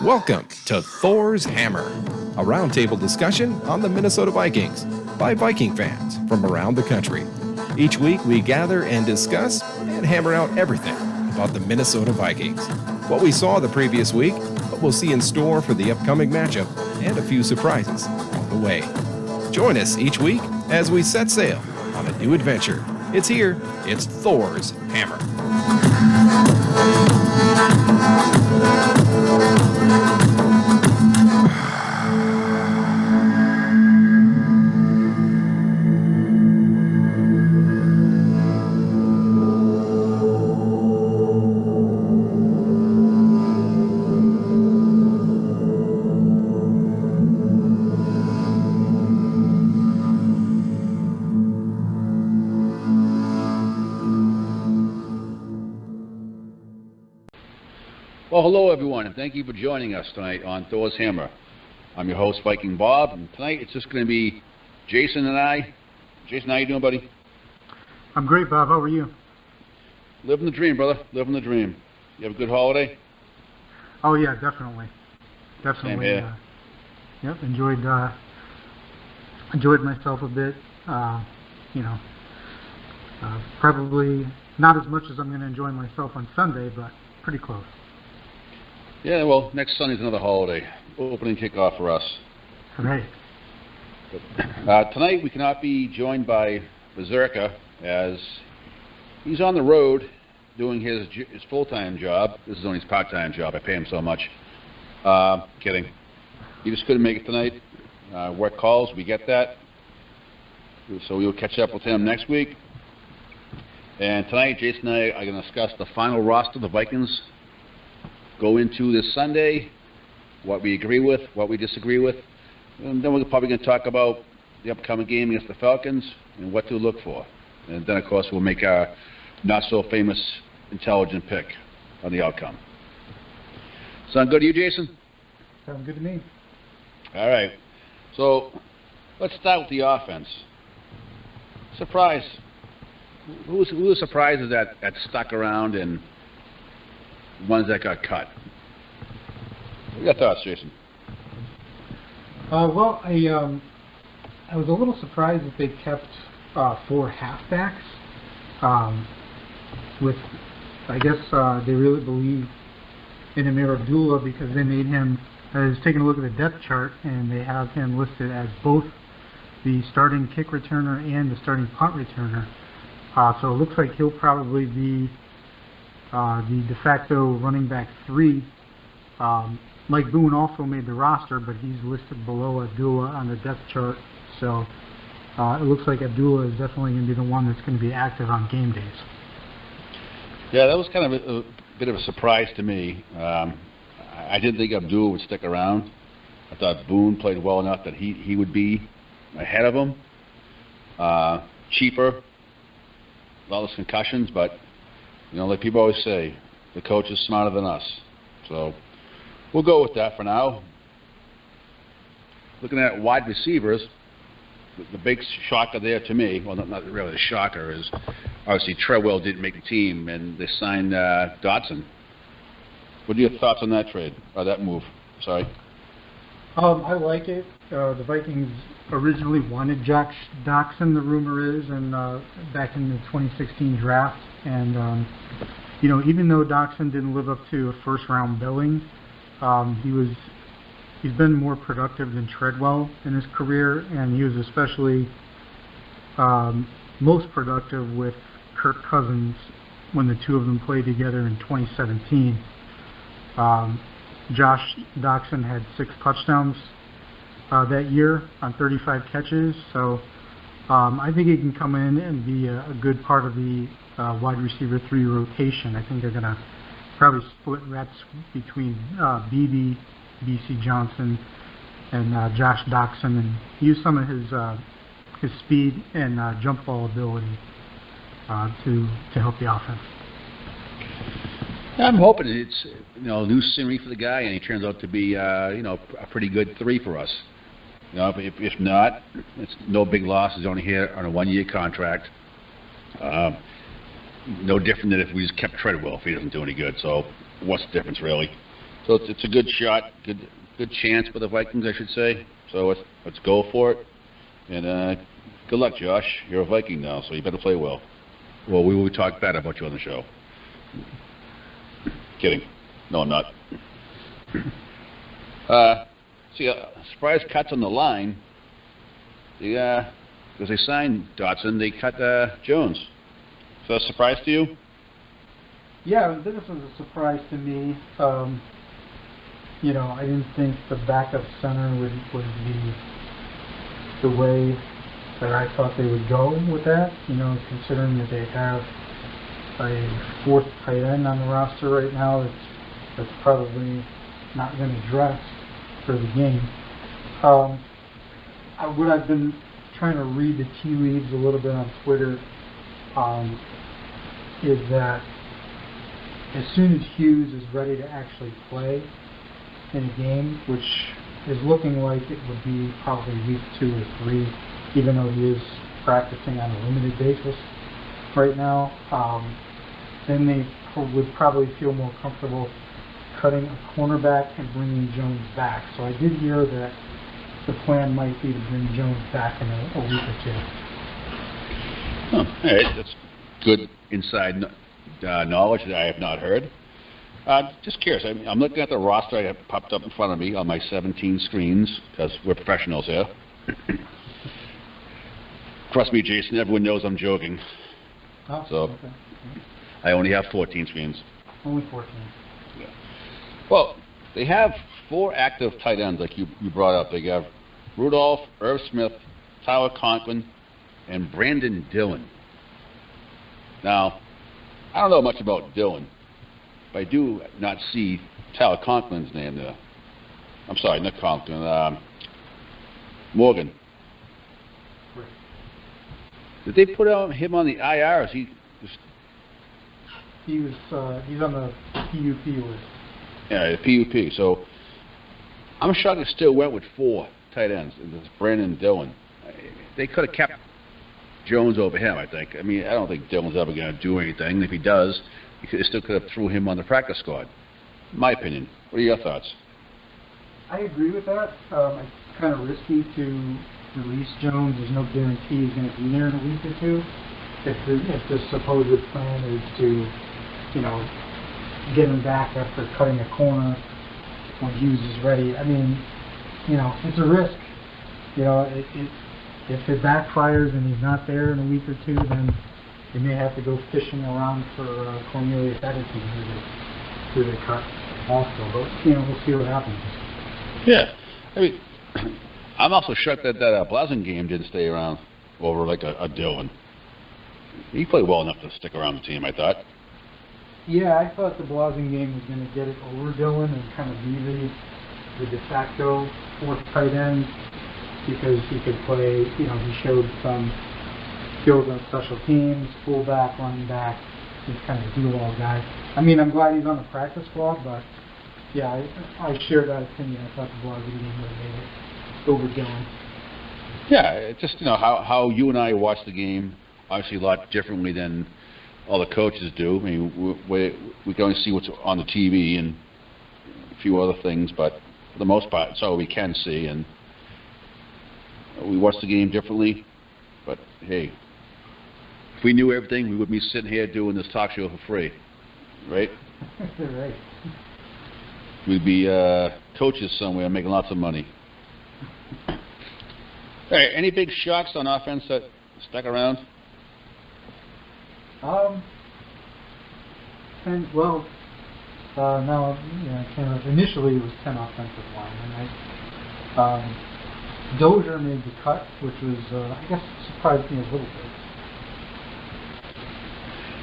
Welcome to Thors Hammer, a roundtable discussion on the Minnesota Vikings by Viking fans from around the country. Each week we gather and discuss and hammer out everything about the Minnesota Vikings, what we saw the previous week, what we'll see in store for the upcoming matchup, and a few surprises on the way. Join us each week as we set sail on a new adventure. It's here, it's Thors Hammer. Well, hello everyone, and thank you for joining us tonight on Thors Hammer. I'm your host, Viking Bob, and tonight it's just going to be Jason and I. Jason, how you doing, buddy? I'm great, Bob. How are you? Living the dream, brother. Living the dream. You have a good holiday? Oh yeah, definitely. Same here. Yep, enjoyed myself a bit. Probably not as much as I'm going to enjoy myself on Sunday, but pretty close. Yeah, well, next Sunday's another holiday. Opening kickoff for us. Right. Tonight we cannot be joined by Berserker as he's on the road doing his full-time job. This is only his part-time job. I pay him so much. Kidding. He just couldn't make it tonight. Work calls, we get that. So we'll catch up with him next week. And tonight, Jason and I are going to discuss the final roster the Vikings go into this Sunday, what we agree with, what we disagree with, and then we're probably going to talk about the upcoming game against the Falcons and what to look for. And then, of course, we'll make our not-so-famous intelligent pick on the outcome. Sound good to you, Jason? Sounds good to me. All right. So let's start with the offense. Surprise. Who was surprised that stuck around and ones that got cut? What are your thoughts, Jason? Well, I was a little surprised that they kept 4 halfbacks. I guess they really believe in Amir Abdullah because they made him. I was taking a look at the depth chart, and they have him listed as both the starting kick returner and the starting punt returner. So it looks like he'll probably be the de facto running back 3. Mike Boone also made the roster, but he's listed below Abdullah on the depth chart. So it looks like Abdullah is definitely going to be the one that's going to be active on game days. Yeah, that was kind of a bit of a surprise to me. I didn't think Abdullah would stick around. I thought Boone played well enough that he would be ahead of him. Cheaper, a lot of concussions, but like people always say, the coach is smarter than us. So we'll go with that for now. Looking at wide receivers, the big shocker there to me, well, not really a shocker, is obviously Treadwell didn't make the team, and they signed Dotson. What are your thoughts on that trade, or that move? Sorry. I like it. The Vikings originally wanted Josh Doctson, the rumor is, and back in the 2016 draft. And, even though Doctson didn't live up to a first-round billing, he's been more productive than Treadwell in his career, and he was especially most productive with Kirk Cousins when the two of them played together in 2017. Josh Doctson had 6 touchdowns that year on 35 catches, so I think he can come in and be a good part of the wide receiver 3 rotation. I think they're going to probably split reps between BC Johnson and Josh Doctson, and use some of his speed and jump ball ability to help the offense. I'm hoping it's new scenery for the guy, and he turns out to be a pretty good 3 for us. If not, it's no big loss. He's only here on a 1-year contract. No different than if we just kept Treadwell if he doesn't do any good. So what's the difference really? So it's a good shot, good chance for the Vikings, I should say. So let's go for it. And good luck, Josh. You're a Viking now, so you better play well. Well, we will talk bad about you on the show. Kidding. No, I'm not. See, surprise cuts on the line. Because they signed Dotson, they cut Jones. So a surprise to you? Yeah, this was a surprise to me. You know, I didn't think the backup center would be the way that I thought they would go with that. You know, considering that they have a fourth tight end on the roster right now that's probably not going to dress for the game. What I've been trying to read the tea leaves a little bit on Twitter is that as soon as Hughes is ready to actually play in a game, which is looking like it would be probably week 2 or 3, even though he is practicing on a limited basis right now, then they would probably feel more comfortable cutting a cornerback and bringing Jones back. So I did hear that the plan might be to bring Jones back in a week or 2. Oh, all right, that's good inside knowledge that I have not heard. Just curious, I'm looking at the roster I have popped up in front of me on my 17 screens, because we're professionals here. Trust me, Jason, everyone knows I'm joking. Oh, so, okay. I only have 14 screens. Only 14. Yeah. Well, they have 4 active tight ends, like you brought up. They have Rudolph, Irv Smith, Tyler Conklin, and Brandon Dillon. Now, I don't know much about Dillon, but I do not see Tyler Conklin's name there. I'm sorry, not Conklin. Morgan. Right. Did they put him on the IR? Or is he just... He's on the PUP list. Yeah, the PUP. So I'm shocked they still went with 4 tight ends. This Brandon Dillon. They could have kept Jones over him, I think. I mean, I don't think Dillon's ever going to do anything. If he does, they still could have threw him on the practice squad. My opinion. What are your thoughts? I agree with that. It's kind of risky to release Jones. There's no guarantee he's going to be there in a week or 2. If the supposed plan is to, you know, get him back after cutting a corner when Hughes is ready. I mean, you know, it's a risk. You know, if it backfires and he's not there in a week or 2, then they may have to go fishing around for Cornelius Edison who they cut also. But, you know, we'll see what happens. Yeah. I mean, I'm also shocked that Blasen game didn't stay around over like a Dillon. He played well enough to stick around the team, I thought. Yeah, I thought the Blasen game was going to get it over Dillon and kind of be the de facto 4th tight end because he could play, you know, he showed some skills on special teams, fullback, running back. He's kind of a do-all guy. I mean, I'm glad he's on the practice squad, but yeah, I share that opinion. I thought the Blasen game would have made it over Dillon. Yeah, it's just, you know, how you and I watch the game, obviously a lot differently than all the coaches do. I mean, we can only see what's on the TV and a few other things, but for the most part, it's all we can see, and we watch the game differently. But hey, if we knew everything, we wouldn't be sitting here doing this talk show for free, right? Right. We'd be coaches somewhere making lots of money. All right, any big shocks on offense that stuck around? And well, now, you know, initially it was 10 offensive linemen, right? Dozier made the cut, which was, I guess, surprised me a little bit.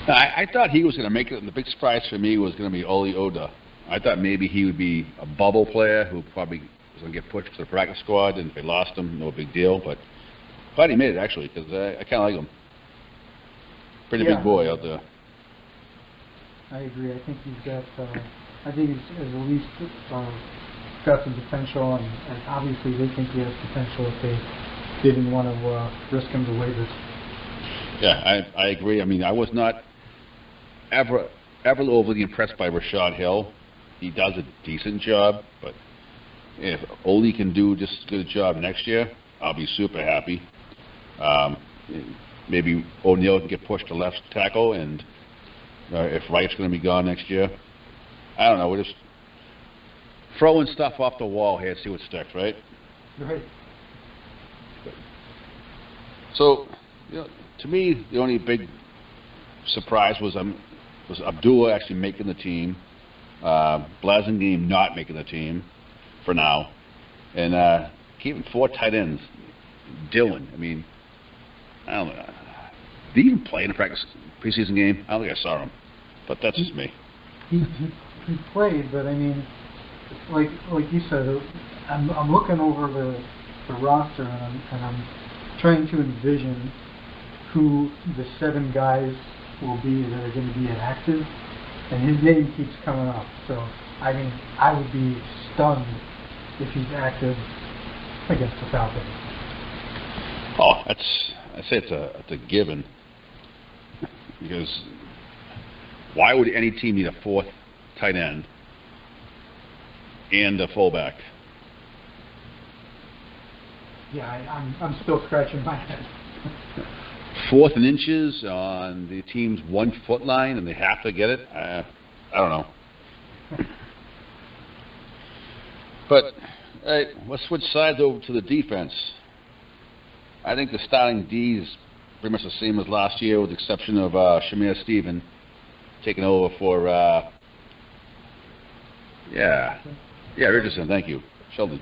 I thought he was going to make it, and the big surprise for me was going to be Oli Oda. I thought maybe he would be a bubble player who probably was going to get pushed to the practice squad, and if they lost him, no big deal. But glad he made it, actually, because I kind of like him. Pretty big boy out there. I agree. I think he's got. I think he's at least got some potential, and obviously they think he has potential if they didn't want to risk him to waivers. Yeah, I agree. I mean, I was not ever overly impressed by Rashad Hill. he does a decent job, but if Ole can do just as good a job next year, I'll be super happy. Maybe O'Neal can get pushed to left tackle, and if Wright's going to be gone next year, I don't know. We're just throwing stuff off the wall here to see what sticks, right? Right. So, to me, the only big surprise was Abdullah actually making the team, Blasingame not making the team for now, and keeping 4 tight ends. Dylan, I mean, I don't know. Did he even play in a preseason game? I don't think I saw him, but that's just me. He played, but I mean, like you said, I'm looking over the roster and I'm trying to envision who the 7 guys will be that are going to be inactive, and his name keeps coming up. So I mean, I would be stunned if he's active against the Falcons. Oh, I'd say it's a given, because why would any team need a 4th tight end and a fullback? Yeah, I'm still scratching my head. 4th and inches on the team's 1 foot line, and they have to get it. I don't know. But let's switch sides over to the defense. I think the starting D is pretty much the same as last year, with the exception of Shamir Stephen taking over for Richardson. Thank you, Sheldon.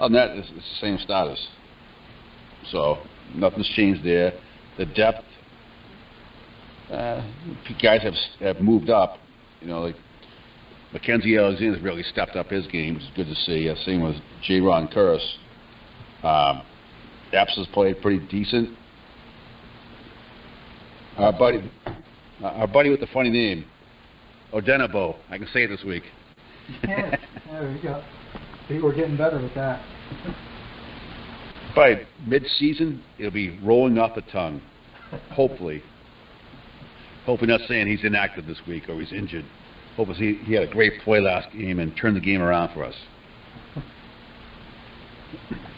Other than that, it's the same status. So nothing's changed there. The depth, guys have moved up. Like Mackenzie Alexander's really stepped up his game, which is good to see. Same with J-Ron Curse. Epps has played pretty decent. Our buddy with the funny name, Odenabo. I can say it this week. Yeah, there you go. I think we're getting better with that. By mid-season, it'll be rolling off the tongue. Hopefully. Hopefully not saying he's inactive this week or he's injured. Hopefully he had a great play last game and turned the game around for us.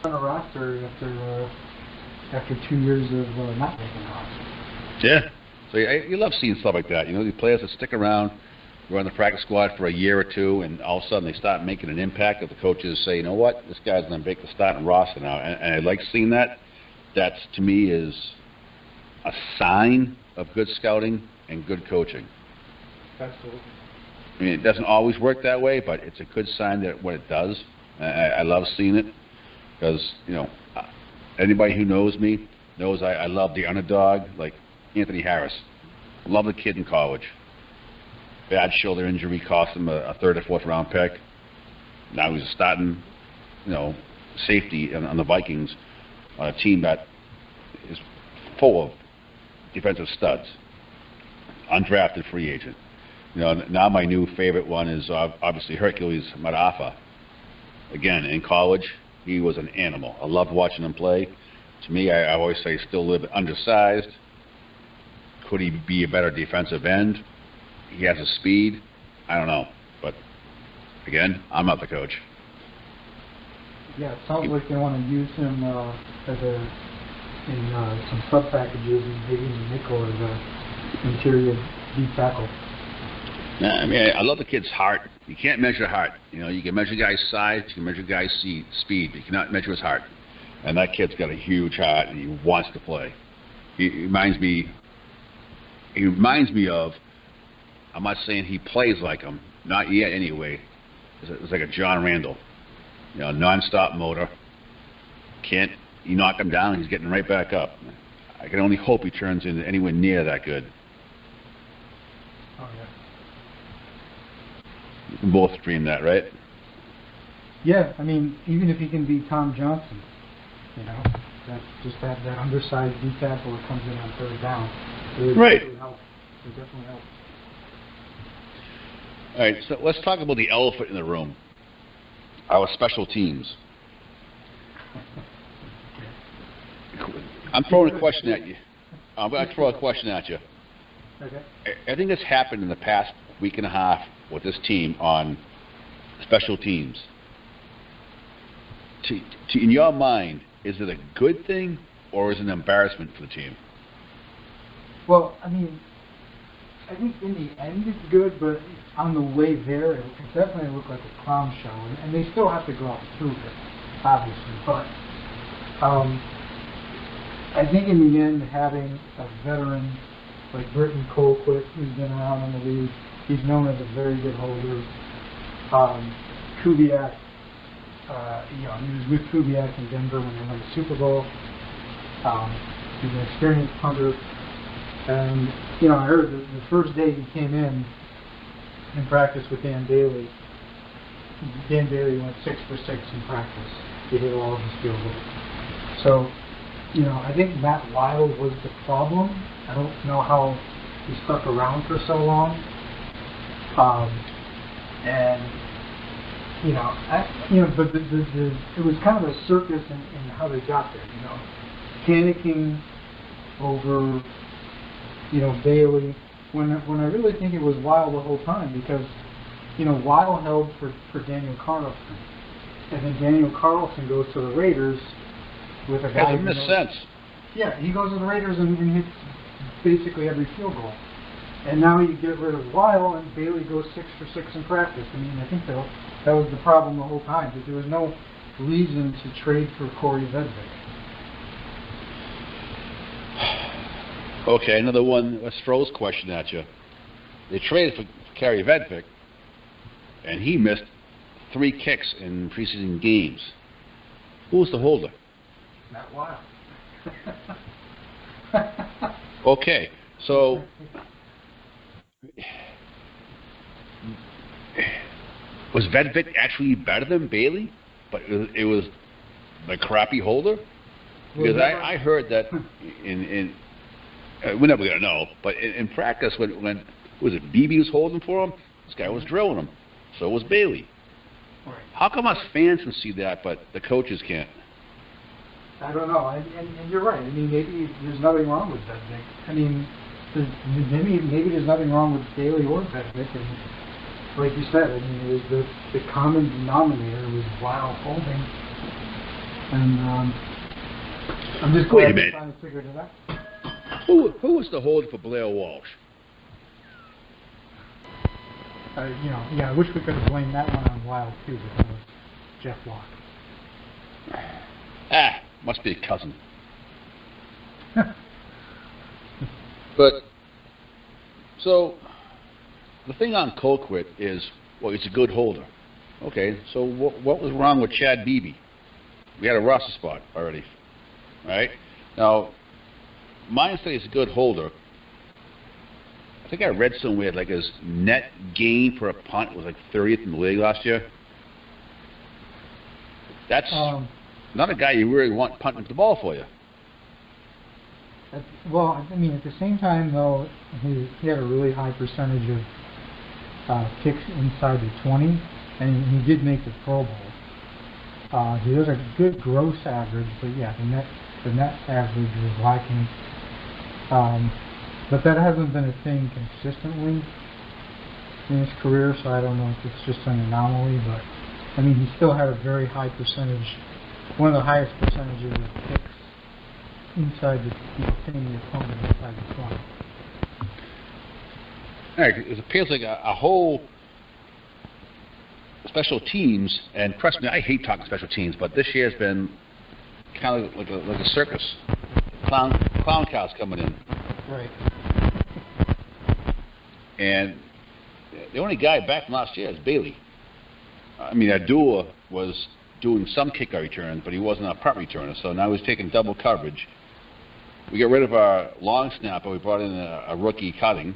On a roster after 2 years of not making a roster. Yeah. So you love seeing stuff like that. The players that stick around, were on the practice squad for a year or two, and all of a sudden they start making an impact. That the coaches say, you know what, this guy's going to make the starting roster now. And I like seeing that. That, to me, is a sign of good scouting and good coaching. Absolutely. I mean, it doesn't always work that way, but it's a good sign that when it does. I love seeing it because, anybody who knows me knows I love the underdog, like Anthony Harris. Love the kid in college. Bad shoulder injury cost him a 3rd or 4th round pick. Now he's starting, safety on the Vikings, on a team that is full of defensive studs. Undrafted free agent. Now my new favorite one is obviously Hercules Marafa. Again, in college, he was an animal. I loved watching him play. To me, I always say still a little bit undersized. Could he be a better defensive end? He has a speed. I don't know. But, again, I'm not the coach. Yeah, it sounds like they want to use him in some sub packages and maybe in the nickel as an interior deep tackle. Yeah, I mean, I love the kid's heart. You can't measure heart. You can measure guys' size, you can measure guys' speed, but you cannot measure his heart. And that kid's got a huge heart, and he wants to play. He reminds me of, I'm not saying he plays like him, not yet anyway. It's like a John Randall, non-stop motor. You knock him down, he's getting right back up. I can only hope he turns into anywhere near that good. Oh yeah. You can both dream that, right? Yeah, I mean, even if he can be Tom Johnson, that's just that undersized deep tackle that comes in on 3rd down. It right. Really helps. It definitely helps. All right, so let's talk about the elephant in the room. Our special teams. I'm throwing a question at you. I'm going to throw a question at you. Okay. Everything that's happened in the past week and a half with this team on special teams. In your mind, is it a good thing or is it an embarrassment for the team? Well, I mean, I think in the end it's good, but on the way there, it definitely looked like a clown show, and they still have to go out and prove it, obviously. But I think in the end, having a veteran like Britton Colquitt, who's been around in the league, he's known as a very good holder. Kubiak, he was with Kubiak in Denver when they won the Super Bowl. He's an experienced punter. And, I heard the first day he came in practice with Dan Bailey went 6 for 6 in practice. He hit all of his field goals. So, I think Matt Wild was the problem. I don't know how he stuck around for so long. But it was kind of a circus in how they got there, panicking over, Bailey, when I really think it was Wild the whole time, because, Wild held for Daniel Carlson, and then Daniel Carlson goes to the Raiders with a guy. It makes sense. Yeah, he goes to the Raiders and hits basically every field goal. And now you get rid of Wild, and Bailey goes 6 for 6 in practice. I mean, I think that was the problem the whole time, that there was no reason to trade for Corey Vedvik. Okay, another one. Let's throw this question at you. They traded for Corey Vedvik, and he missed 3 kicks in preseason games. Who was the holder? Matt Wild. Okay, so was Vedvik actually better than Bailey? But it was the crappy holder? Because I heard that in we're never going to know, but in practice, when was it BB was holding for him, this guy was drilling him. So was Bailey. Right. How come us fans can see that, but the coaches can't? I don't know, and you're right. I mean, maybe there's nothing wrong with Vedvik. I mean, maybe there's nothing wrong with Bailey or Vedvik. And like you said, I mean, it was the common denominator was Wild holding, and I'm just glad they finally figured it out. Who was the holder for Blair Walsh? I wish we could have blamed that one on Wild too, but that was Jeff Locke. Must be a cousin. But, so, the thing on Colquitt is, well, he's a good holder. Okay, so what was wrong with Chad Beebe? We had a roster spot already, right? Now, mine said he's a good holder. I think I read somewhere like his net gain for a punt was like 30th in the league last year. That's not a guy you really want punting the ball for you. Well, I mean, at the same time, though, he had a really high percentage of kicks inside the 20, and he did make the Pro Bowl. He was a good gross average, but yeah, the net average was lacking. But that hasn't been a thing consistently in his career, so I don't know if it's just an anomaly, but I mean, he still had a very high percentage, one of the highest percentages of kicks inside hitting the opponent inside the 20. All right, it appears like a whole special teams, and trust me, I hate talking special teams, but this year has been kind of like a circus. Clown cows coming in. Right. And the only guy back from last year is Bailey. I mean, Abdullah was doing some kicker returns, but he wasn't a punt returner, so now he's taking double coverage. We got rid of our long snapper. We brought in a rookie cutting.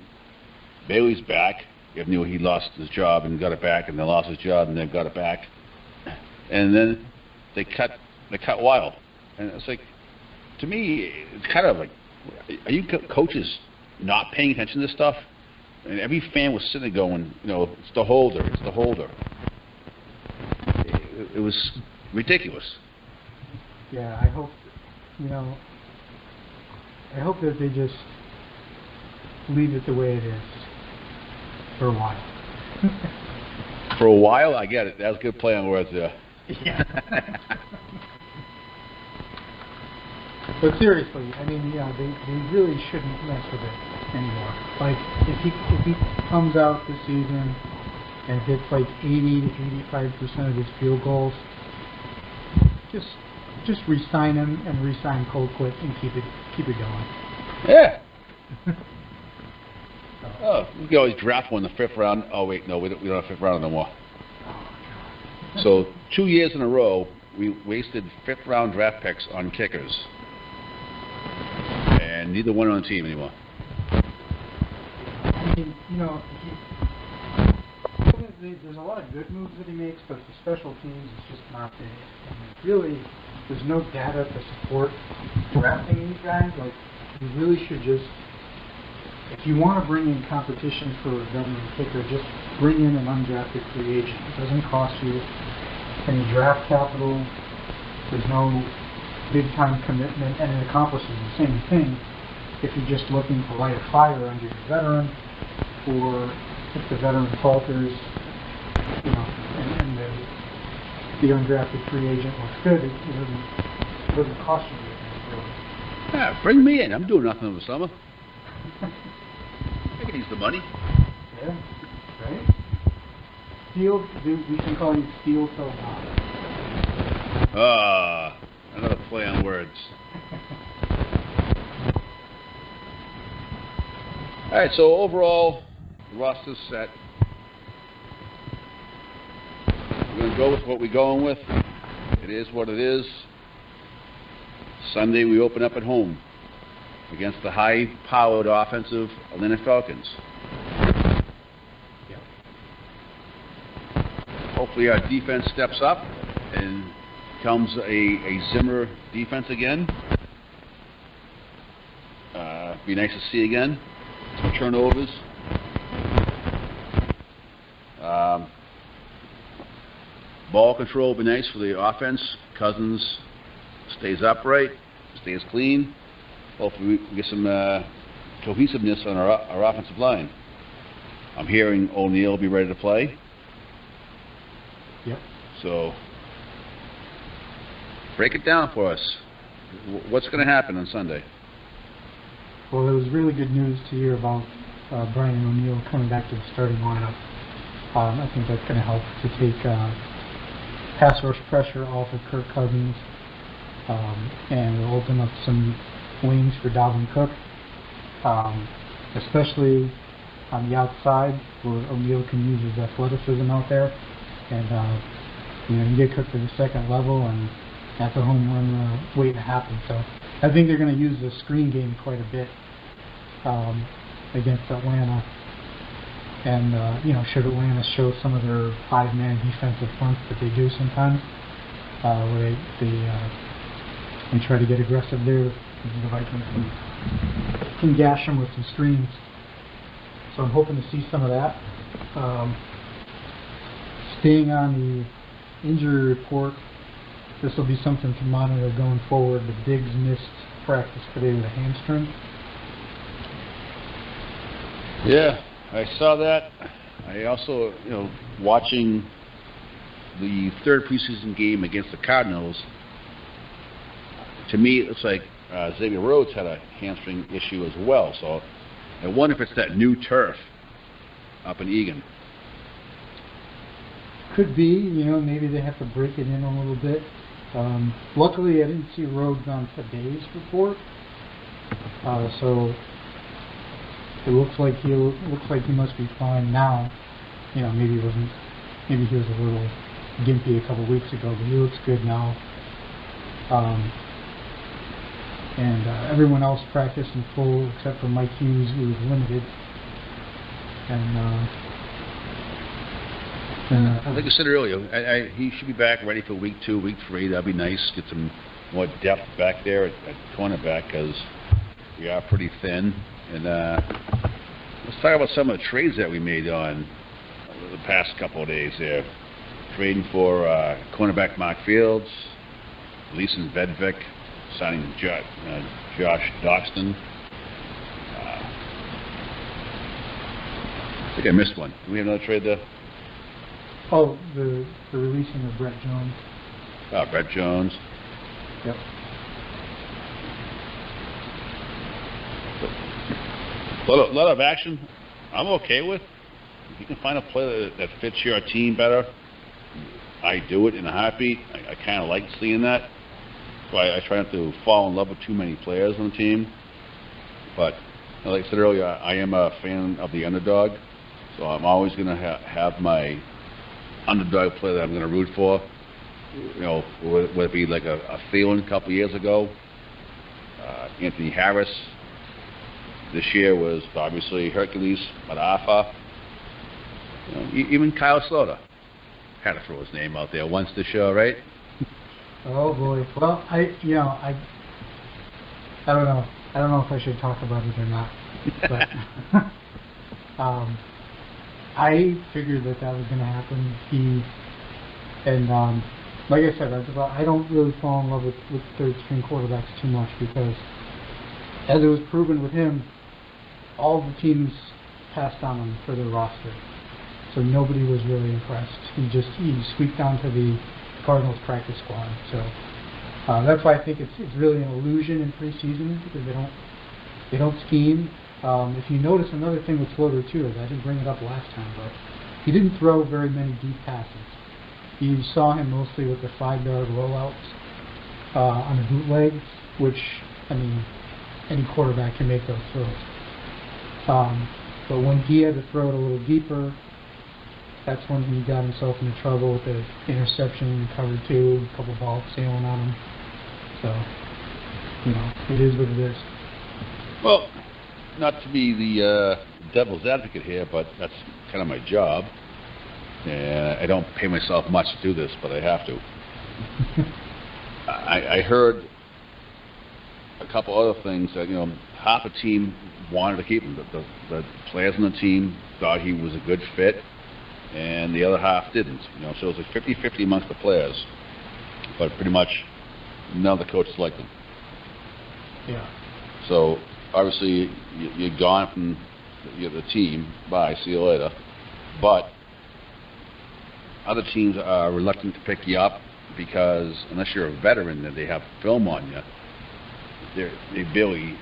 Bailey's back. You knew he lost his job and got it back, and then lost his job and then got it back. And then they cut Wild. And it's like, to me, it's kind of like, are you coaches not paying attention to this stuff? And every fan was sitting there going, it's the holder, it's the holder. It was ridiculous. Yeah, I hope, I hope that they just leave it the way it is. for a while. For a while, I get it. That's a good play on words there. Yeah. But seriously, I mean, they really shouldn't mess with it anymore. Like, if he comes out this season and hits like 80 to 85% of his field goals, just re-sign him and re-sign Colquitt and keep it going. Yeah. Oh, we can always draft one in the 5th round. Oh wait, no, we don't have 5th round no more. So 2 years in a row, we wasted 5th round draft picks on kickers, and neither one on the team anymore. I mean, there's a lot of good moves that he makes, but the special teams is just not there. And really, there's no data to support drafting these guys. Like, you really should just, if you want to bring in competition for a veteran kicker, just bring in an undrafted free agent. It doesn't cost you any draft capital. There's no big-time commitment, and it accomplishes the same thing if you're just looking to light a fire under your veteran, or if the veteran falters, and the undrafted free agent looks good, it doesn't cost you anything, really. Yeah, bring me in. I'm doing nothing over the summer. I can use the money. Yeah, right? We can call you Steel Toe Bob. Another play on words. All right, so overall, the roster's set. We're going to go with what we're going with. It is what it is. Sunday, we open up at home against the high-powered offensive Atlanta Falcons. Yep. Hopefully our defense steps up and becomes a Zimmer defense again. Be nice to see again. Some turnovers. Ball control will be nice for the offense. Cousins stays upright, stays clean. Hopefully we get some cohesiveness on our offensive line. I'm hearing O'Neal will be ready to play. Yep. So break it down for us. What's going to happen on Sunday? Well, it was really good news to hear about Brian O'Neal coming back to the starting lineup. I think that's going to help to take pass rush pressure off of Kirk Cousins, and will open up some lanes for Dalvin Cook, especially on the outside where O'Neal can use his athleticism out there, and you get Cook to the second level, and that's a home run waiting to happen. So I think they're going to use the screen game quite a bit against Atlanta, and should Atlanta show some of their 5-man defensive fronts that they do sometimes, where they try to get aggressive there. The Vikings can gash them with some screens. So I'm hoping to see some of that. Staying on the injury report, this will be something to monitor going forward. The Diggs missed practice today with a hamstring. Yeah, I saw that. I also, watching the third preseason game against the Cardinals, to me it looks like Xavier Rhodes had a hamstring issue as well. So I wonder if it's that new turf up in Egan. Could be, maybe they have to break it in a little bit. Luckily, I didn't see Rhodes on today's report, so it looks like he must be fine now. Maybe he was a little gimpy a couple weeks ago, but he looks good now. And everyone else practiced in full except for Mike Hughes, who was limited. Like I said earlier, he should be back ready for week 2, week 3. That'd be nice. Get some more depth back there at cornerback, because we are pretty thin. And let's talk about some of the trades that we made on the past couple of days there. Trading for cornerback Mark Fields, leasing Vedvik, signing Josh Doxton. I think I missed one. Do we have another trade there? Oh, the releasing of Brett Jones. Brett Jones. Yep. A lot of action. I'm okay with. If you can find a player that fits your team better, I do it in a heartbeat. I kind of like seeing that. So I try not to fall in love with too many players on the team. But like I said earlier, I am a fan of the underdog. So I'm always going to have my underdog player that I'm going to root for. You know, would it be like a Thielen a couple years ago? Anthony Harris. This year was obviously Hercules Madafa. You know, even Kyle Slaughter had to throw his name out there once this show, right? Oh boy. Well, I don't know. I don't know if I should talk about it or not. But I figured that was going to happen. Like I said, I don't really fall in love with third string quarterbacks too much because, as it was proven with him, all the teams passed on him for their roster. So nobody was really impressed. He squeaked onto the Cardinals practice squad. So that's why I think it's really an illusion in preseason because they don't scheme. If you notice, another thing with Slaughter too is I didn't bring it up last time, but he didn't throw very many deep passes. You saw him mostly with the 5-yard rollouts on the bootlegs, which I mean any quarterback can make those throws. But when he had to throw it a little deeper, that's when he got himself into trouble with the interception in cover 2, a couple balls sailing on him. So, you know, it is what it is. Well, not to be the devil's advocate here, but that's kind of my job. And I don't pay myself much to do this, but I have to. I heard a couple other things that, you know, half a team wanted to keep him. The players on the team thought he was a good fit, and the other half didn't. You know, so it was like 50-50 amongst the players, but pretty much none of the coaches liked him. Yeah. So obviously you're gone from the team. Bye, see you later. But other teams are reluctant to pick you up because unless you're a veteran that they have film on you, they barely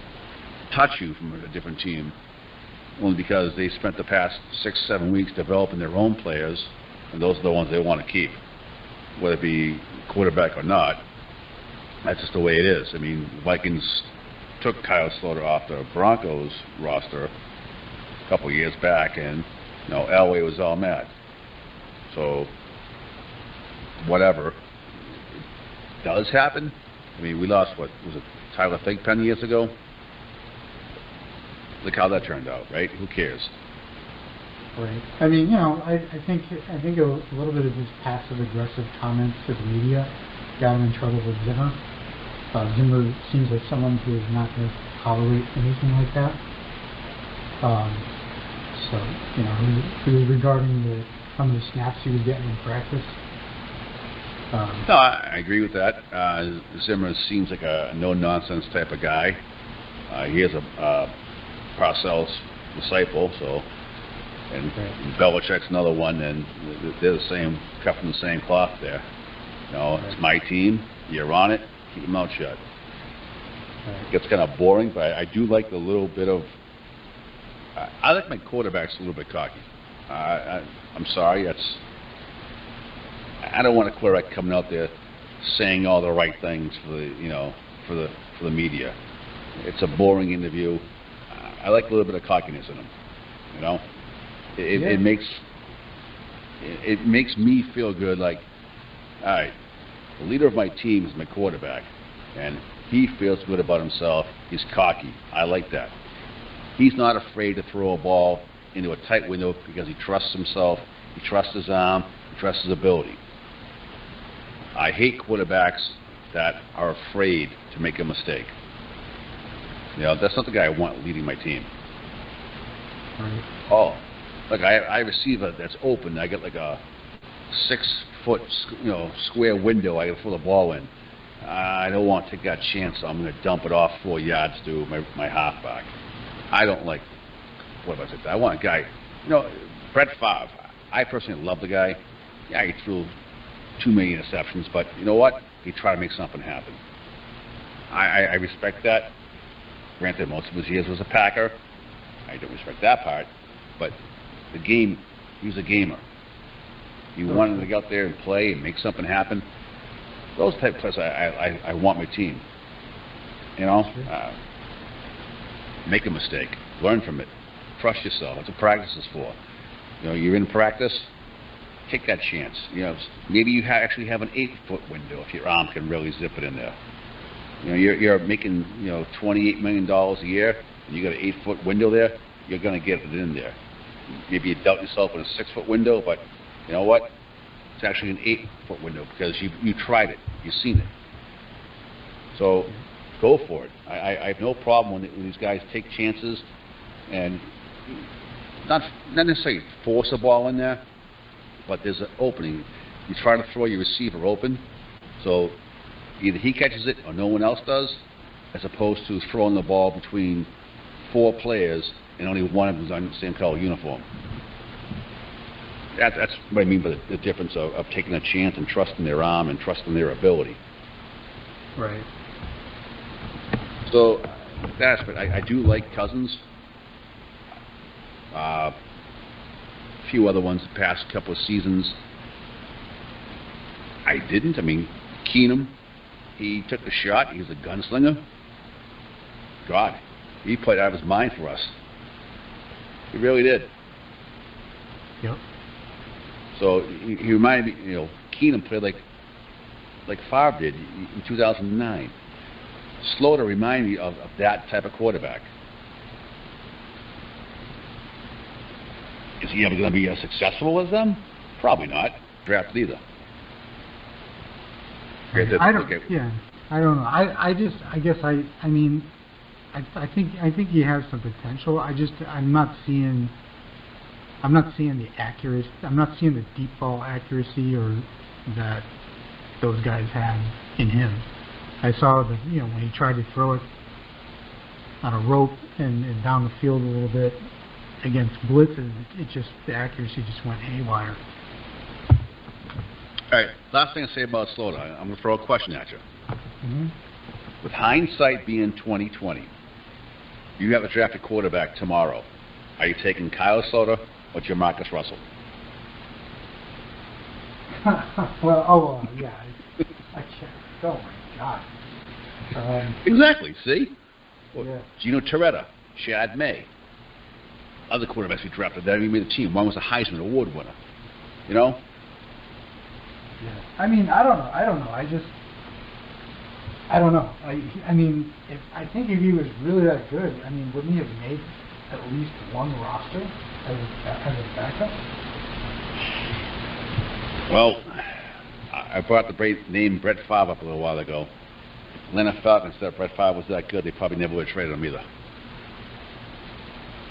touch you from a different team, only because they spent the past 6-7 weeks developing their own players, and those are the ones they want to keep, whether it be quarterback or not. That's just the way it is. I mean, Vikings took Kyle Slaughter off the Broncos roster a couple of years back, and you know, Elway was all mad. So, whatever. It does happen. I mean, we lost, what, was it Tyler Thigpen years ago? Look how that turned out, right? Who cares? Right. I mean, you know, I think a little bit of his passive-aggressive comments to the media got him in trouble with Zimmer. Zimmer seems like someone who is not going to tolerate anything like that. So, you know, he was regarding how many snaps he was getting in practice. No, I agree with that. Zimmer seems like a no-nonsense type of guy. He is a Parcells disciple, so, and Belichick's another one, and they're the same, cut from the same cloth there. You know, it's my team, you're on it, keep your mouth shut. It gets kind of boring, but I do like the little bit of, I like my quarterbacks a little bit cocky. I'm sorry, I don't want a quarterback coming out there saying all the right things for the, you know, for the media. It's a boring interview. I like a little bit of cockiness in them. You know, it makes me feel good. Like, all right, the leader of my team is my quarterback, and he feels good about himself. He's cocky. I like that. He's not afraid to throw a ball into a tight window because he trusts himself. He trusts his arm. He trusts his ability. I hate quarterbacks that are afraid to make a mistake. You know, that's not the guy I want leading my team. Right. Oh, look, I receive that's open. I get like a 6-foot, you know, square window. I can throw the ball in. I don't want to take that chance. So I'm going to dump it off 4 yards to my halfback. I don't like quarterbacks like that. I want a guy You know, Brett Favre, I personally love the guy. Yeah, he threw too many interceptions, but you know what? He tried to make something happen. I respect that. Granted, most of his years was a Packer. I don't respect that part. But the game, he was a gamer. He wanted to get out there and play and make something happen. Those type of players I want my team. You know? Make a mistake. Learn from it. Trust yourself. That's what practice is for. You know, you're in practice, take that chance. You know, maybe you actually have an 8-foot window if your arm can really zip it in there. You know, you're making, you know, $28 million a year, and you got an 8-foot window there, you're going to get it in there. Maybe you doubt yourself in a 6-foot window, but you know what? It's actually an 8-foot window because you tried it. You've seen it. So go for it. I have no problem when these guys take chances and not necessarily force a ball in there, but there's an opening. You try to throw your receiver open, so either he catches it or no one else does, as opposed to throwing the ball between 4 players and only one of them is on the same color uniform. That's what I mean by the difference of taking a chance and trusting their arm and trusting their ability. Right. So that's, but I do like Cousins. A few other ones the past couple of seasons I didn't. I mean, Keenum, he took the shot. He's a gunslinger. God, he played out of his mind for us. He really did. Yep. So he reminded me, you know, Keenum played like Favre did in 2009. Slaughter reminded me of that type of quarterback. Is he ever going to be as successful as them? Probably not. Drafted either. I don't. Yeah, I don't know. I think he has some potential. I'm not seeing the accuracy. I'm not seeing the deep ball accuracy or that those guys have in him. I saw that, you know, when he tried to throw it on a rope and down the field a little bit against blitzes, the accuracy just went haywire. All right, last thing to say about Slaughter. I'm going to throw a question at you. Mm-hmm. With hindsight being 20/20, you have a drafted quarterback tomorrow. Are you taking Kyle Slaughter or Jamarcus Russell? Well, yeah. I can't. Oh my God. Exactly. See? Well, yeah. Gino Torretta, Chad May, other quarterbacks we drafted that even made the team. One was a Heisman Award winner. You know? Yeah. I mean, I don't know. I don't know. I mean, I think if he was really that good, I mean, wouldn't he have made at least one roster as a backup? Well, I brought the name Brett Favre up a little while ago. Atlanta Falcons said Brett Favre was that good, they probably never would have traded him either.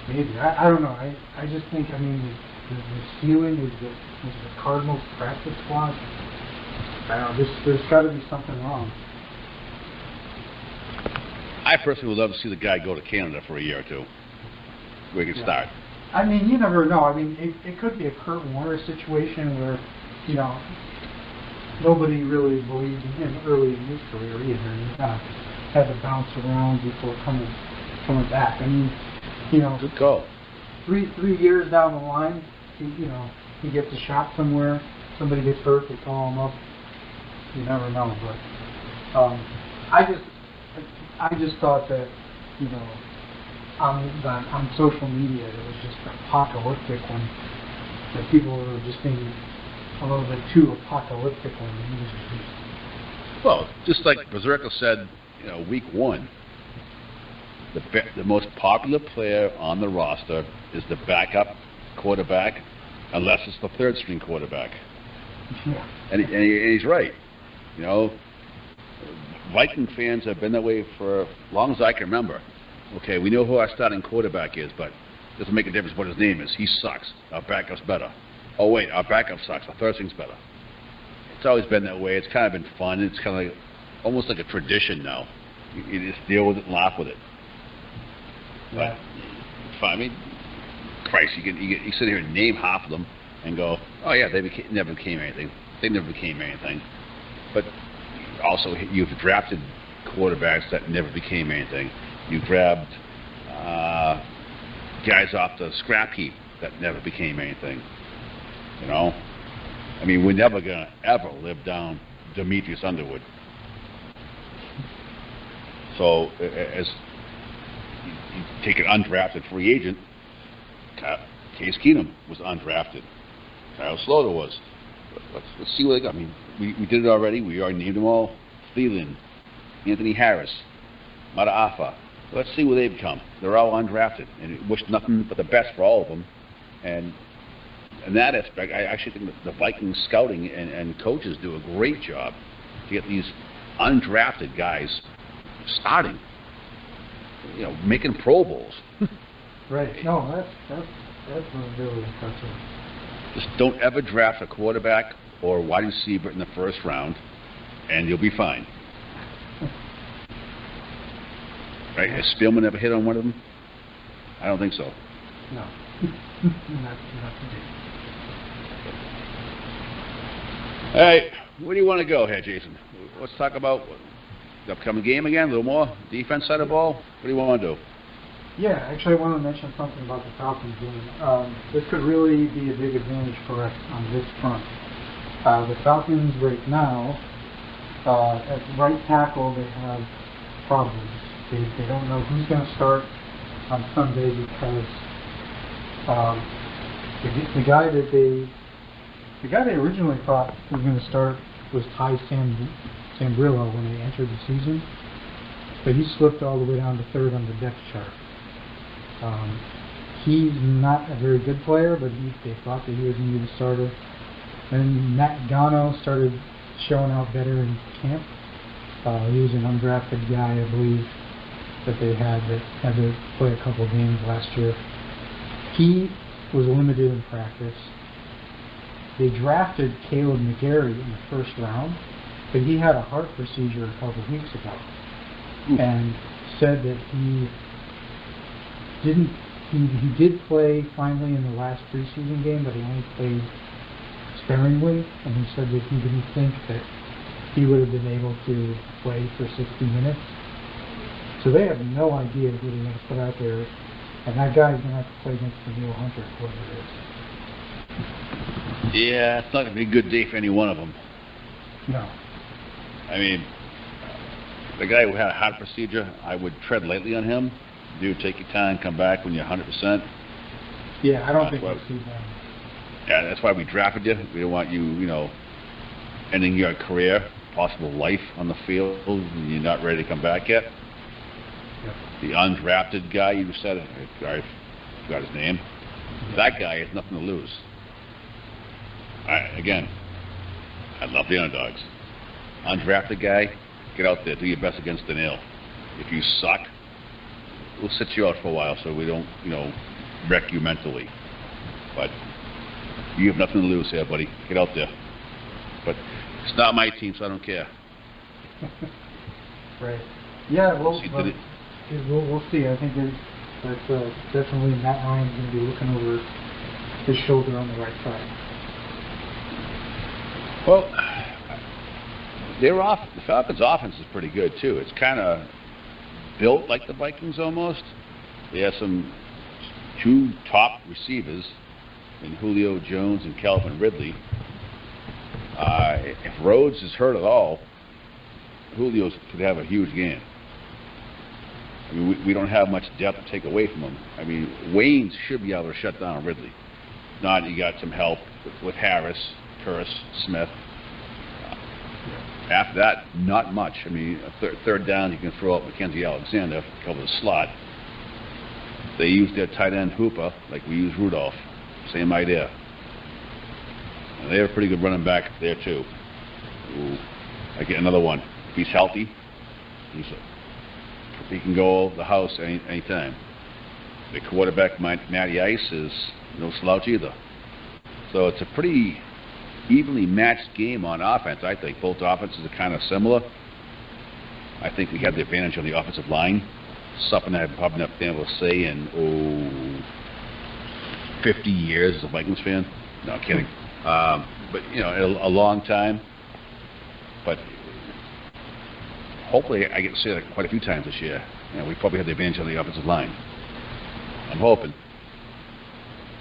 Maybe. I don't know. I just think, I mean, the ceiling is the Cardinals practice squad. I don't know. There's got to be something wrong. I personally would love to see the guy go to Canada for a year or two, where he can start. I mean, you never know. I mean, it could be a Kurt Warner situation where, you know, nobody really believed in him early in his career either. And he kind of had to bounce around before coming back. I mean, you know, Good call. 3 years down the line, he gets a shot somewhere. Somebody gets hurt, they call him up. You never know. But I just thought that, you know, on social media it was just apocalyptic when that people were just being a little bit too apocalyptic when he was released. Well, just like Berserker said, you know, week 1, the most popular player on the roster is the backup quarterback, unless it's the third string quarterback. Yeah. And he's right. You know, Viking fans have been that way for as long as I can remember. Okay, we know who our starting quarterback is, but it doesn't make a difference what his name is. He sucks. Our backup's better. Oh wait, our backup sucks. Our third string's better. It's always been that way. It's kind of been fun. It's kind of like, almost like a tradition now. You just deal with it and laugh with it. Yeah. But I mean, Christ, you sit here and name half of them and go, oh yeah, they never became anything. They never became anything. But also, you've drafted quarterbacks that never became anything. You grabbed guys off the scrap heap that never became anything. You know, I mean, we're never gonna ever live down Demetrius Underwood. So, as you take an undrafted free agent, Case Keenum was undrafted. Kyle Sloter was. Let's see what they got. I mean, we did it already. We already named them all. Thielen, Anthony Harris, Mataafa. Let's see what they become. They're all undrafted, and wish nothing but the best for all of them. And in that aspect, I actually think that the Vikings scouting and coaches do a great job to get these undrafted guys starting. You know, making Pro Bowls. Right. No, that's really impressive. Just don't ever draft a quarterback or wide receiver in the first round, and you'll be fine. Right? Has Spielman ever hit on one of them? I don't think so. No. not today. All right, where do you want to go here, Jason? Let's talk about the upcoming game again, a little more defense side of the ball. What do you want to do? Yeah, actually, I want to mention something about the Falcons game. This could really be a big advantage for us on this front. The Falcons right now, at right tackle, they have problems. They don't know who's going to start on Sunday because the guy they originally thought was going to start was Ty Sambrilo when they entered the season, but he slipped all the way down to third on the depth chart. He's not a very good player, but they thought that he was going to be the starter. And Matt Gano started showing out better in camp. He was an undrafted guy, I believe, that they had that had to play a couple games last year. He was limited in practice. They drafted Caleb McGarry in the first round, but he had a heart procedure a couple weeks ago, and said that he did play finally in the last preseason game, but he only played sparingly, and he said that he didn't think that he would have been able to play for 60 minutes. So they have no idea who they're going to put out there, and that guy's going to have to play against Neil Hunter, whoever it is. Yeah, it's not going to be a good day for any one of them. No. I mean, the guy who had a heart procedure, I would tread lightly on him. Do take your time, come back when you're 100%. Yeah, I don't think we'll see that. Yeah, that's why we drafted you. We don't want you, ending your career, possible life on the field, and you're not ready to come back yet. Yep. The undrafted guy you said, I forgot his name. That guy has nothing to lose. Again, I love the underdogs. Undrafted guy, get out there, do your best against the nail. If you suck, we'll sit you out for a while so we don't, wreck you mentally. But you have nothing to lose here, buddy. Get out there. But it's not my team, so I don't care. Right. Yeah, we'll see. I think that's definitely Matt Ryan's going to be looking over his shoulder on the right side. Well, the Falcons' offense is pretty good, too. It's kind of built like the Vikings almost. They have two top receivers in Julio Jones and Calvin Ridley. If Rhodes is hurt at all, Julio could have a huge game. I mean, we don't have much depth to take away from him. I mean, Waynes should be able to shut down Ridley. Not you got some help with Harris, Curse, Smith. After that, not much. I mean, third down, you can throw out Mackenzie Alexander, cover the slot. They use their tight end Hooper like we use Rudolph. Same idea. And they have a pretty good running back there too. Ooh, I get another one. If he's healthy, he can go the house anytime. The quarterback, Matty Ice, is no slouch either. So it's a pretty evenly matched game on offense, I think. Both offenses are kind of similar. I think we have the advantage on the offensive line. Something I've probably not been able to say in 50 years as a Vikings fan. No, kidding. But a long time. But hopefully, I get to see it quite a few times this year. We probably have the advantage on the offensive line. I'm hoping.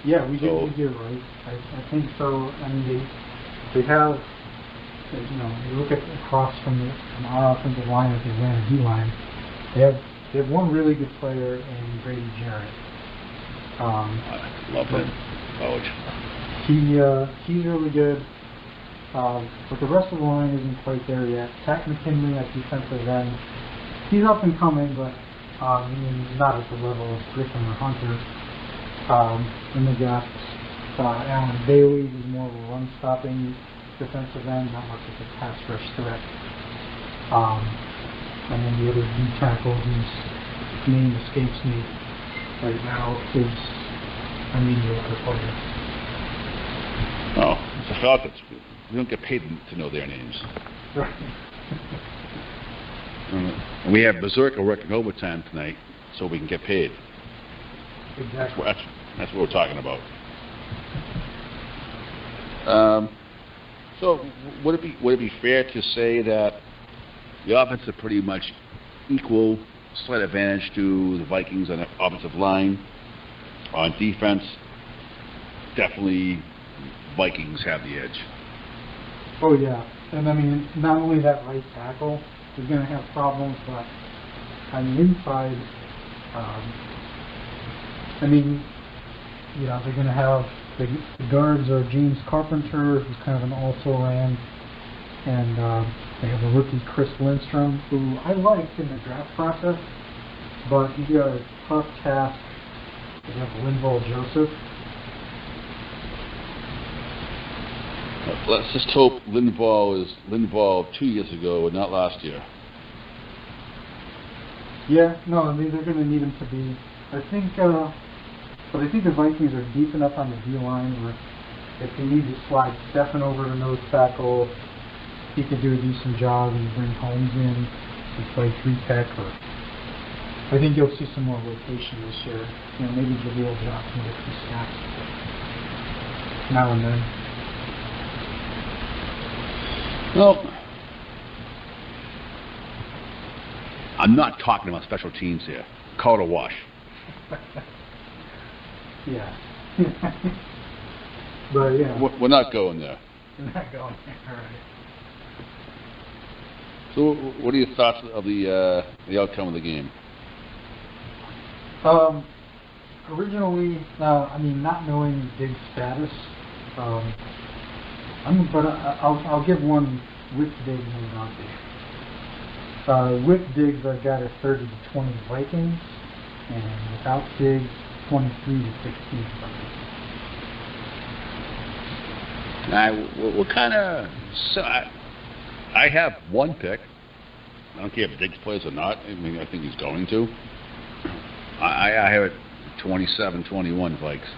Yeah, we did, right? I think so. I mean, they have, you look at across from our offensive line at the Atlanta D-line, they have one really good player in Grady Jarrett. I love him. He's really good. But the rest of the line isn't quite there yet. Zach McKinley at defensive end, he's up and coming, but he's not at the level of Griffin or Hunter. And they got Alan Bailey, who's more of a run-stopping defensive end, not much of a pass rush threat. And then the other D tackle, whose name escapes me right now, is a mediocre player. Oh, it's the Falcons. We don't get paid to know their names. Right. And we have Berserker working overtime tonight, so we can get paid. Exactly. That's what we're talking about. So would it be fair to say that the offense is pretty much equal, slight advantage to the Vikings on the offensive line? On defense, definitely Vikings have the edge. Oh yeah, and I mean, not only that right tackle is going to have problems, but on the inside, I mean, they're going to have the guards are James Carpenter, who's kind of an also-ran, and they have a rookie Chris Lindstrom, who I liked in the draft process, but he's got a tough task. They have Linval Joseph. Let's just hope Linval is Linval 2 years ago and not last year. Yeah, no, I mean, they're going to need him to be. I think the Vikings are deep enough on the D-line where if they need to slide Stephen over to nose tackle, he could do a decent job and bring Holmes in to play 3-tech. Or I think you'll see some more rotation this year. Maybe Jaleel Johnson gets some snaps now and then. Well, I'm not talking about special teams here. Call it a wash. Yeah. But yeah. We're not going there. We're not going there. All right. So, what are your thoughts of the outcome of the game? Originally, not knowing Diggs' status, I'll give one with Diggs and without Diggs. With Diggs, I've got a 30-20 Vikings, and without Diggs, 23-16 Vikings. What kind of? So I have one pick. I don't care if Diggs plays or not. I mean, I think he's going to. I have it 27-21 Vikes.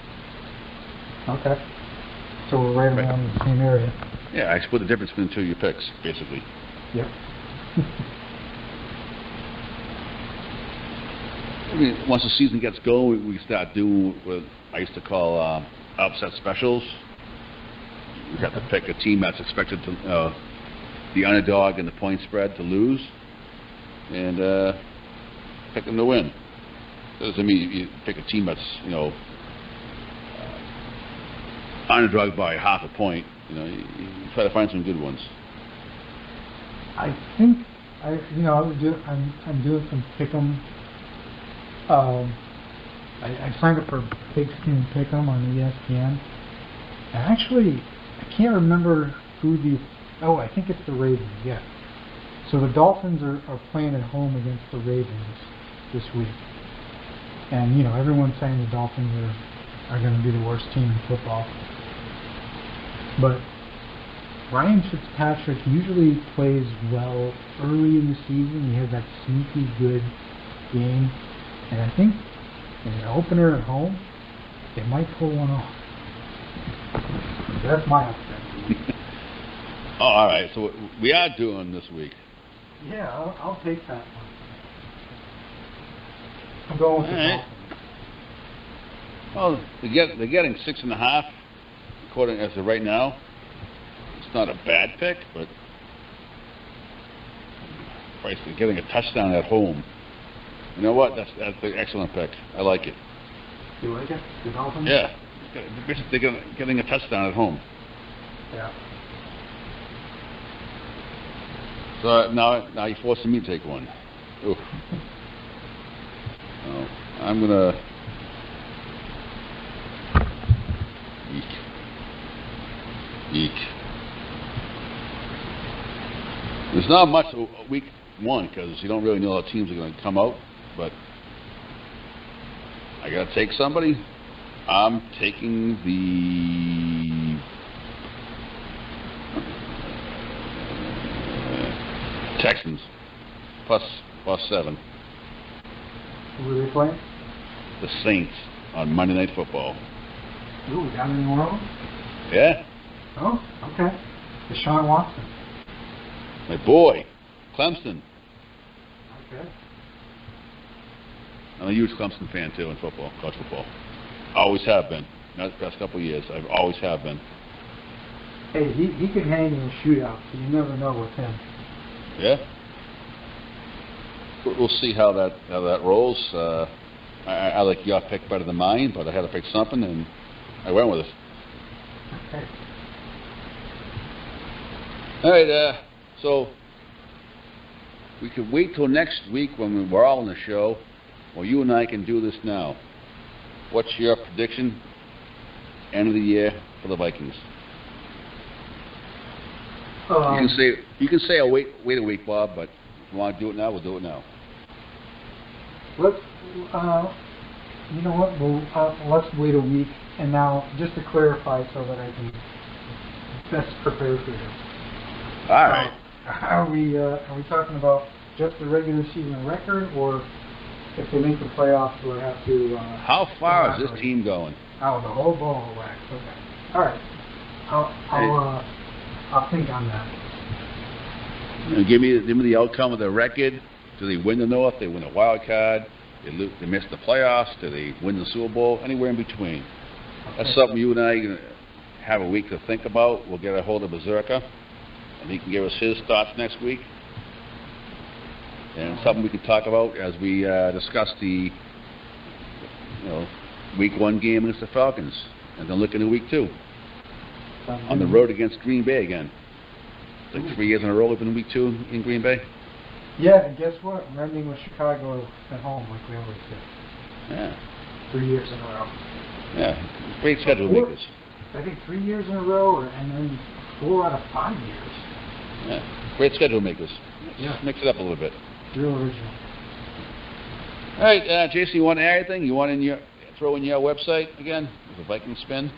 Okay. So we're right around the same area. Yeah, I split the difference between two of your picks, basically. Yep. I mean, once the season gets going, we start doing what I used to call upset specials. We have to pick a team that's expected to, the underdog and the point spread to lose, and pick them to win. That doesn't mean you pick a team that's, underdog by half a point. You try to find some good ones. I think I'm doing some pick'em. I signed up for Pigskin Pick'em on ESPN. And actually, I can't remember who I think it's the Ravens. Yeah. So the Dolphins are playing at home against the Ravens this week, and everyone's saying the Dolphins are going to be the worst team in football. But Ryan Fitzpatrick usually plays well early in the season. He has that sneaky good game. And I think in an opener at home, they might pull one off. That's my upset. Oh, all right. So we are doing this week. Yeah, I'll take that one. I'm going with the Dolphins. Well, they're getting 6.5, according as of right now. It's not a bad pick, but Christ, they're getting a touchdown at home. You know what? That's an excellent pick. I like it. You like it? The Dolphins? Yeah. They're getting a touchdown at home. Yeah. So now you're forcing me to take one. Oof. Oh, I'm gonna. Eek. There's not much week one because you don't really know how teams are going to come out, but I got to take somebody. I'm taking the Texans +7. Who are they playing? The Saints on Monday Night Football. Ooh, down in New Orleans? Yeah. Oh, okay. Deshaun Watson. My boy, Clemson. Okay. I'm a huge Clemson fan too in football, college football. Always have been. Not the past couple of years. I always have been. Hey, he can hang in a shootout, so you never know with him. Yeah. We'll see how that rolls. I like your pick better than mine, but I had to pick something, and I went with it. Okay. All right. So we could wait till next week when we're all on the show, or you and I can do this now. What's your prediction? End of the year for the Vikings. You can say I'll wait a week, Bob, but if you want to do it now, we'll do it now. Let's, you know what? Let's wait a week, and now just to clarify, so that I can best prepare for this. All right. Are we talking about just the regular season record, or if they make the playoffs, do I have to? How far is this team going? Oh, the whole ball of wax. Okay. All right. I'll think on that. You know, give me the outcome of the record. Do they win the North? They win a wild card? They miss the playoffs? Do they win the Super Bowl? Anywhere in between. Okay. That's something you and I are going to have a week to think about. We'll get a hold of Berserker, and he can give us his thoughts next week. And something we can talk about as we discuss the week one game against the Falcons, and then look into week two on the road against Green Bay again. Like 3 years in a row we've been in week two in Green Bay. Yeah, and guess what? We're ending with Chicago at home, like we always do. Yeah. 3 years in a row. Yeah, great schedule makers. I think 3 years in a row, and then 4 out of 5 years. Yeah, great schedule makers. Yeah. Mix it up a little bit. Real original. All right, Jason, you want to add anything? You want to throw in your website again? The Viking Spin?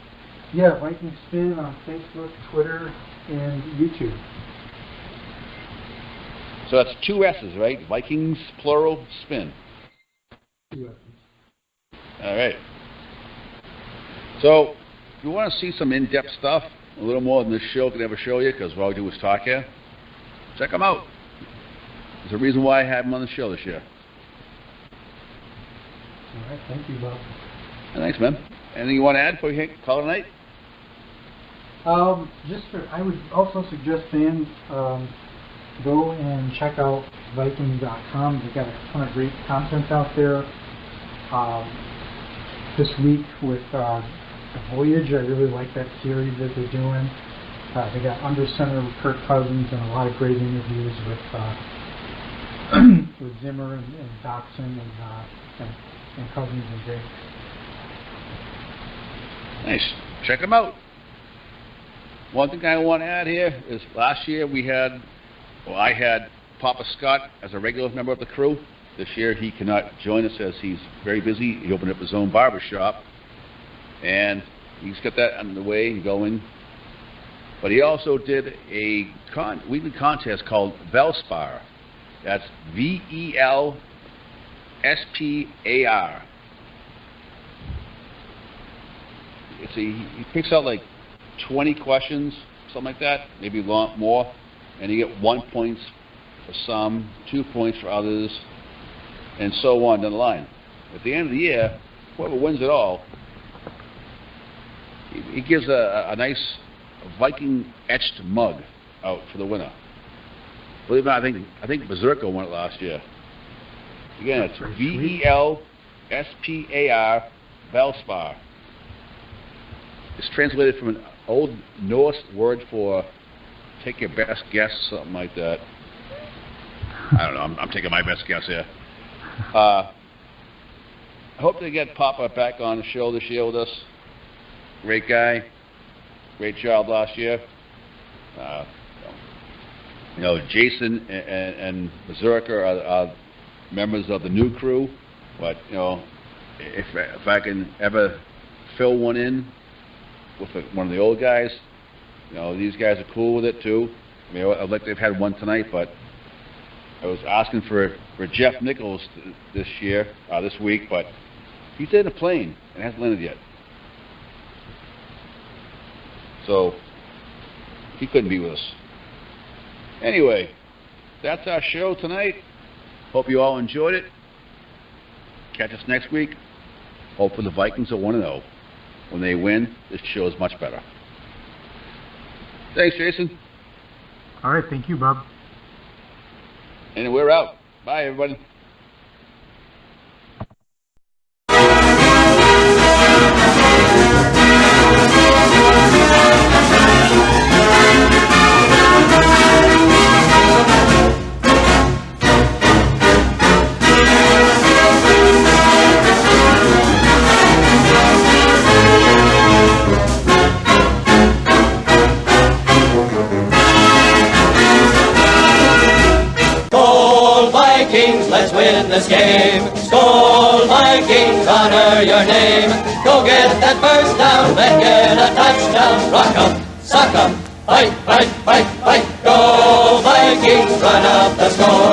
Yeah, Viking Spin on Facebook, Twitter, and YouTube. So that's 2 S's, right? Vikings, plural, spin. 2 S's. All right. So if you want to see some in-depth stuff, a little more than this show could ever show you, because all we do is talk here, check them out. There's a reason why I have them on the show this year. All right, thank you, Bob. Thanks, man. Anything you want to add before you call it a night? I would also suggest fans go and check out Viking.com. They've got a ton of great content out there. This week with The Voyage, I really like that series that they're doing. They got Under Center with Kirk Cousins and a lot of great interviews with with Zimmer and Doxson and Cousins and Jay. Nice. Check them out. One thing I want to add here is last year I had Papa Scott as a regular member of the crew. This year he cannot join us as he's very busy. He opened up his own barber shop, and he's got that underway and going. But he also did a weekly contest called Velspar. That's VELSPAR. He picks out like 20 questions, something like that, maybe more, and you get 1 point for some, 2 points for others, and so on down the line. At the end of the year, whoever wins it all he gives a nice Viking etched mug out for the winner. Believe it or not, I think Berserker won it last year. Again, it's VELSPAR, Valspar. It's translated from an old Norse word for take your best guess, something like that. I don't know. I'm taking my best guess here. I hope to get Papa back on the show this year with us. Great guy. Great job last year. Jason and Berserker are members of the new crew, but if I can ever fill one in with one of the old guys, these guys are cool with it too. I mean, I'd like to have had one tonight, but I was asking for Jeff Nichols this week, but he's in a plane and hasn't landed yet, so he couldn't be with us. Anyway, that's our show tonight. Hope you all enjoyed it. Catch us next week. Hopefully the Vikings are 1-0. When they win, this show is much better. Thanks, Jason. All right, thank you, Bob. And we're out. Bye, everybody. Vikings, let's win this game. Skol Vikings, honor your name. Go get that first down, then get a touchdown. Rock 'em, sock 'em, fight, fight, fight, fight. Go Vikings, run up the score.